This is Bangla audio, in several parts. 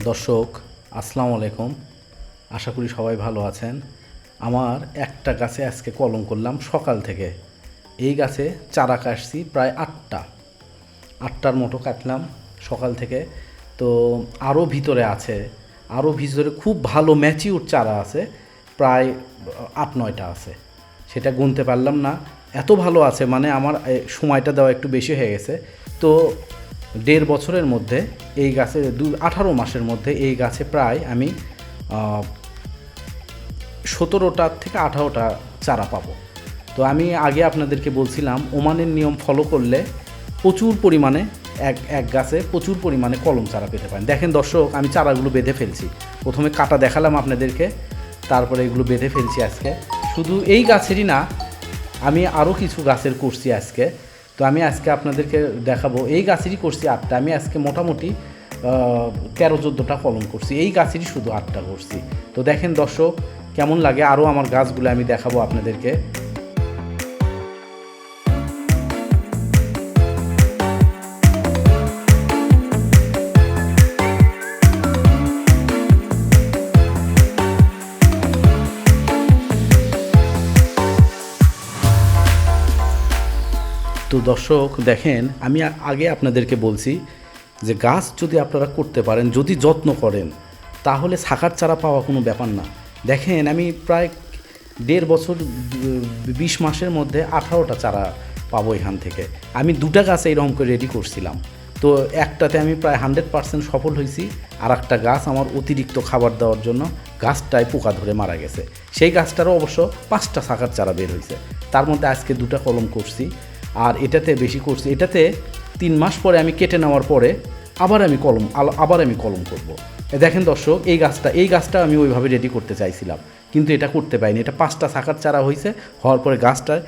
দর্শক আসসালামু আলাইকুম। আশা করি সবাই ভালো আছেন। আমার একটা গাছে আজকে কলম করলাম সকাল থেকে। এই গাছে চারা কাটছি প্রায় আটটার মতো কাটলাম সকাল থেকে। তো আরও ভিতরে আছে, আরও ভিতরে খুব ভালো ম্যাচিউর চারা আছে, প্রায় 8-9টা আছে। সেটা গুনতে পারলাম না, এত ভালো আছে। মানে আমার সময়টা দেওয়া একটু বেশি হয়ে গেছে। তো 1.5 বছরের মধ্যে এই গাছে 18 মাসের মধ্যে এই গাছে প্রায় আমি 17টা থেকে 18টা চারা পাবো। তো আমি আগে আপনাদেরকে বলছিলাম ওমানের নিয়ম ফলো করলে প্রচুর পরিমাণে এক গাছে প্রচুর পরিমাণে কলম চারা পেতে পারেন। দেখেন দর্শক, আমি চারাগুলো বেঁধে ফেলছি। প্রথমে কাটা দেখালাম আপনাদেরকে, তারপরে এগুলো বেঁধে ফেলছি আজকে। শুধু এই গাছেরই না, আমি আরও কিছু গাছের করছি আজকে। তো আমি আজকে আপনাদেরকে দেখাবো। এই গাছেরই করছি 8টা। আমি আজকে মোটামুটি 13-14টা কলম করছি। এই গাছেরই শুধু 8টা করছি। তো দেখেন দর্শক কেমন লাগে, আরও আমার গাছগুলো আমি দেখাবো আপনাদেরকে। তো দর্শক দেখেন, আমি আগে আপনাদেরকে বলছি যে গাছ যদি আপনারা করতে পারেন, যদি যত্ন করেন, তাহলে শাখার চারা পাওয়া কোনো ব্যাপার না। দেখেন আমি প্রায় 1.5 বছর 20 মাসের মধ্যে 18টা চারা পাবো এখান থেকে। আমি 2টা গাছ এইরকম করে রেডি করছিলাম। তো একটাতে আমি প্রায় 100% সফল হয়েছি, আর একটা গাছ আমার অতিরিক্ত খাবার দেওয়ার জন্য গাছটায় পোকা ধরে মারা গেছে। সেই গাছটারও অবশ্য 5টা শাখার চারা বের হয়েছে। তার মধ্যে আজকে 2টা কলম করছি, আর এটাতে বেশি করছি। এটাতে 3 মাস পরে আমি কেটে নেওয়ার পরে আবার আমি কলম করব। দেখেন দর্শক, এই গাছটা আমি ওইভাবে রেডি করতে চাইছিলাম, কিন্তু এটা করতে পারিনি। এটা 5টা শাখার চারা হয়েছে, হওয়ার পরে গাছটায়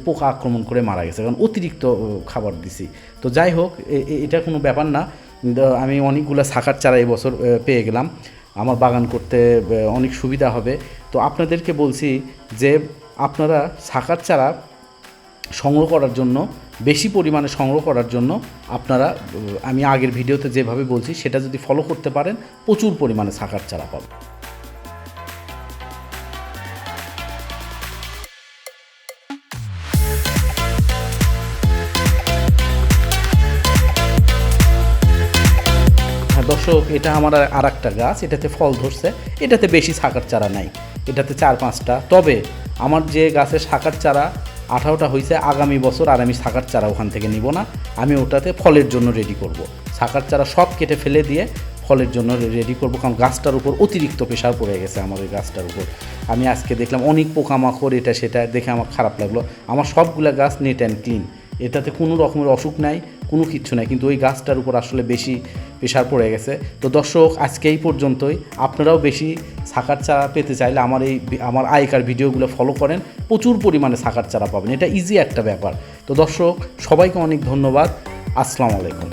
পোকা আক্রমণ করে মারা গেছে, কারণ অতিরিক্ত খাবার দিছি। তো যাই হোক, এটা কোনো ব্যাপার না। আমি অনেকগুলো শাখার চারা এবছর পেয়ে গেলাম। আমার বাগান করতে অনেক সুবিধা হবে। তো আপনাদেরকে বলছি যে আপনারা শাখার চারা সংগ্রহ করার জন্য, বেশি পরিমাণে সংগ্রহ করার জন্য আপনারা, আমি আগের ভিডিওতে যেভাবে বলছি সেটা যদি ফলো করতে পারেন, প্রচুর পরিমাণে শাখার চারা পাবেন। দর্শক, এটা আমার আর একটা গাছ, এটাতে ফল ধরছে। এটাতে বেশি শাখার চারা নাই, এটাতে 4-5টা। তবে আমার যে গাছের শাখার চারা 18টা হয়েছে, আগামী বছর আর আমি শাখার চারা ওখান থেকে নিব না। আমি ওটাতে ফলের জন্য রেডি করব। শাখার চারা সব কেটে ফেলে দিয়ে ফলের জন্য রেডি করব, কারণ গাছটার উপর অতিরিক্ত প্রেশার পড়ে গেছে আমার ওই গাছটার উপর। আমি আজকে দেখলাম অনেক পোকামাকড়, এটা সেটা দেখে আমার খারাপ লাগলো। আমার সবগুলো গাছ নিট অ্যান্ড ক্লিন, এটাতে কোনো রকমের অসুখ নাই, কোনো কিচ্ছু নাই, কিন্তু ওই গাছটার উপর আসলে বেশি প্রেশার পড়ে গেছে। তো দর্শক, আজকে এই পর্যন্তই। আপনারাও বেশি শাখার চারা পেতে চাইলে আমার আগেকার ভিডিওগুলো ফলো করেন, প্রচুর পরিমাণে শাখার চারা পাবেন। এটা ইজি একটা ব্যাপার। তো দর্শক, সবাইকে অনেক ধন্যবাদ। আসসালামু আলাইকুম।